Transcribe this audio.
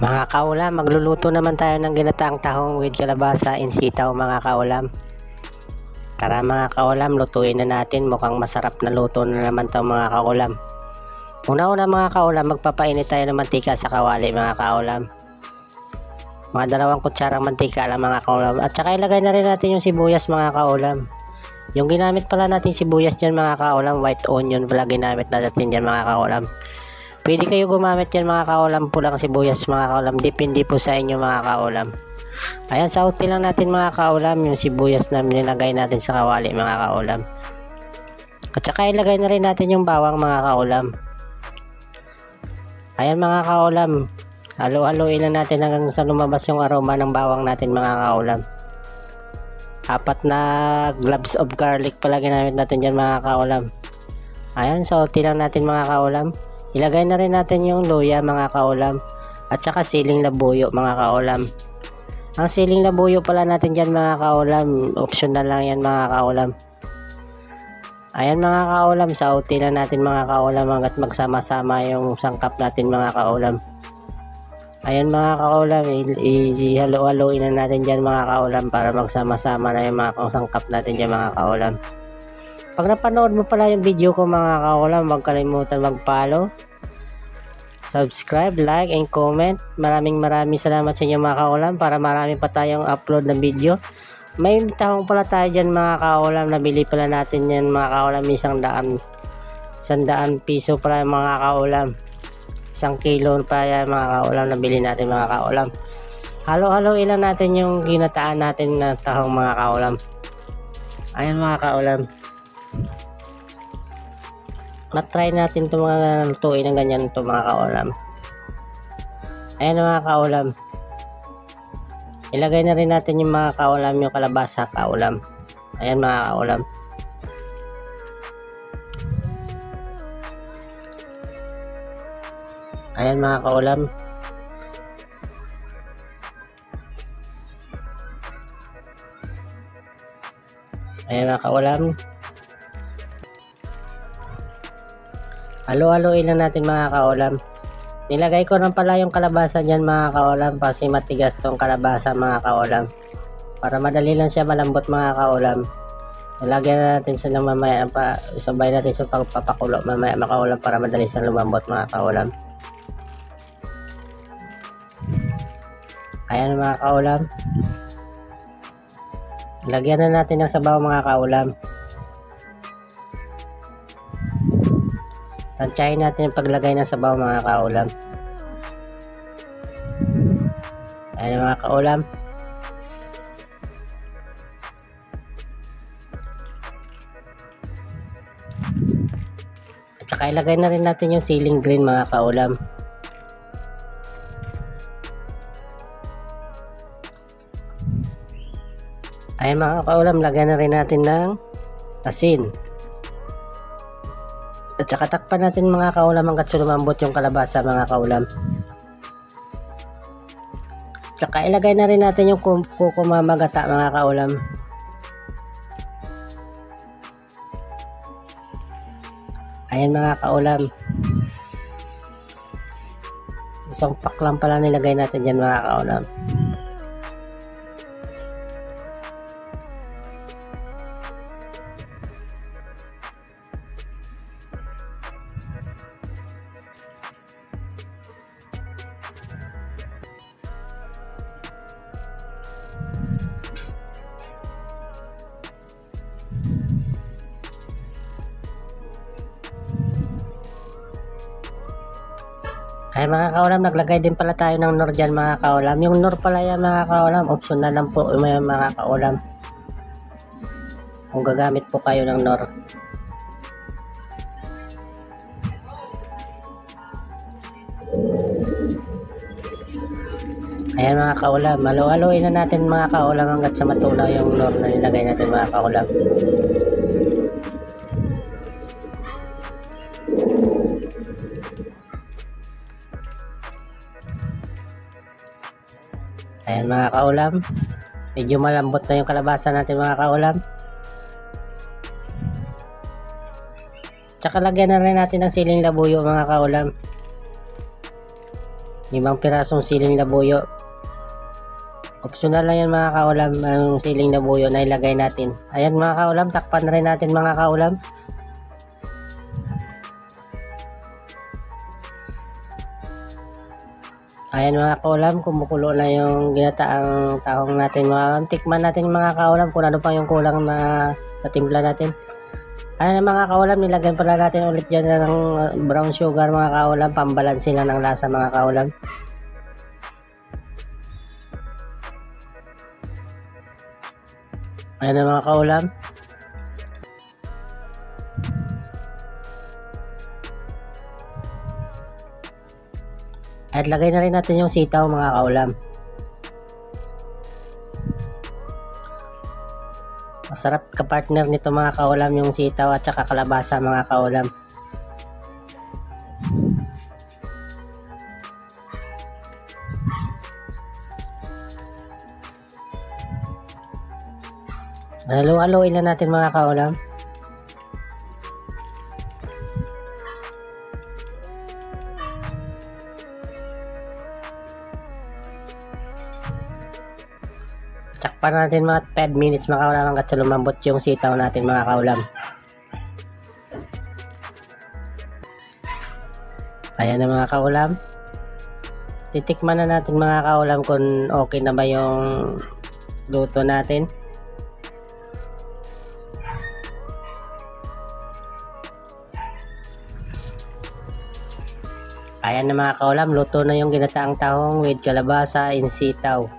Mga kaulam, magluluto naman tayo ng ginataang tahong with kalabasa and sitaw mga kaulam. Tara mga kaulam, lutuin na natin. Mukhang masarap na luto na naman ito mga kaulam. Una-una mga kaulam, magpapainit tayo ng mantika sa kawali mga kaulam. Mga 2 kutsarang mantika lang mga kaulam. At saka ilagay na rin natin yung sibuyas mga kaulam. Yung ginamit pala natin sibuyas dyan mga kaulam, white onion pala ginamit natin dyan mga kaulam. Pwede kayo gumamit yan mga kaulam, pulang sibuyas mga kaulam, depende po sa inyo mga kaulam. Ayan, sauti lang natin mga kaulam yung sibuyas na nilagay natin sa kawali mga kaulam. At saka ilagay na rin natin yung bawang mga kaulam. Ayan mga kaulam, halo-haloin na natin hanggang sa lumabas yung aroma ng bawang natin mga kaulam. 4 na cloves of garlic pala ginamit natin dyan mga kaulam. Ayan, sauti lang natin mga kaulam. Ilagay na rin natin yung luya mga kaulam at saka siling labuyo mga kaulam. Ang siling labuyo pala natin dyan mga kaulam, optional lang yan mga kaulam. Ayan mga kaulam, sauti na natin mga kaulam hanggat magsama-sama yung sangkap natin mga kaulam. Ayan mga kaulam, ihalo-haloin na natin dyan mga kaulam para magsama-sama na yung mga sangkap natin dyan mga kaulam. Pag napanood mo pala yung video ko mga kaulam, huwag kalimutan mag-follow, subscribe, like, and comment. Maraming salamat sa inyo mga kaulam para marami pa tayong upload na video. May tahong pala tayo dyan mga kaulam, nabili pala natin yan mga kaulam, 100 piso pala mga kaulam. 1 kilo pa yan mga kaulam, nabili natin mga kaulam. Halo-halo ilan natin yung ginataan natin na tahong mga kaulam. Ayan mga kaulam, matry natin itong mga lutuin ng ganyan ito mga kaulam. Ayan mga kaulam, ilagay na rin natin yung mga kaulam, yung kalabasa kaulam. Ayan mga kaulam, ayan mga kaulam, ayan mga kaulam. Halo-haloin lang natin mga kaulam. Nilagay ko na pala yung kalabasa dyan mga kaulam kasi matigas tong kalabasa mga kaulam. Para madali lang siya malambot mga kaulam. Nilagyan na natin siya ng mamaya, isabay natin sa pagpapakulo mamaya mga kaulam para madali siya lumambot mga kaulam. Ayan mga kaulam. Lagyan na natin ng sabaw mga kaulam. Tansyahin natin yung paglagay ng sabaw mga kaulam. Ayan mga kaulam. At saka ilagay na rin natin yung siling green mga kaulam. Ayan mga kaulam, lagyan na rin natin ng asin. At saka takpan natin mga kaulam hanggat lumambot yung kalabasa mga kaulam. At saka ilagay na rin natin yung kuko mamagata mga kaulam. Ayan mga kaulam. Isang pack lang pala nilagay natin dyan mga kaulam. Ay mga kaulam, naglagay din pala tayo ng nor dyan mga kaulam. Yung nor pala yan mga kaulam, optional lang po mga kaulam. Kung gagamit po kayo ng nor. Ayan mga kaulam, halo-haloin na natin mga kaulam hanggat sa matunaw yung nor na nilagay natin mga kaulam. Ayan mga kaulam, medyo malambot na yung kalabasa natin mga kaulam. Tsaka lagyan na rin natin ng siling labuyo mga kaulam. 5 pirasong siling labuyo. Optional lang yan mga kaulam, ang siling labuyo na ilagay natin. Ayan mga kaulam, takpan na rin natin mga kaulam. Ayan mga kaulam, kumukulo na yung ginataang tahong natin mga kaulam. Tikman natin mga kaulam kung ano pa yung kulang na sa timpla natin. Ayan mga kaulam, nilagyan pala natin ulit dyan ng brown sugar mga kaulam, pambalansin lang ng lasa mga kaulam. Ayan na mga kaulam. At lagay na rin natin yung sitaw mga kaulam. Masarap ka-partner nito mga kaulam yung sitaw at saka kalabasa mga kaulam. Halo-haloin na natin mga kaulam. Takpan natin mga 5 minutes mga kaulam hanggat sa lumambot yung sitaw natin mga kaulam. Ayan na mga kaulam. Titikman na natin mga kaulam kung okay na ba yung luto natin. Ayan na mga kaulam, luto na yung ginataang tahong with kalabasa and sitaw.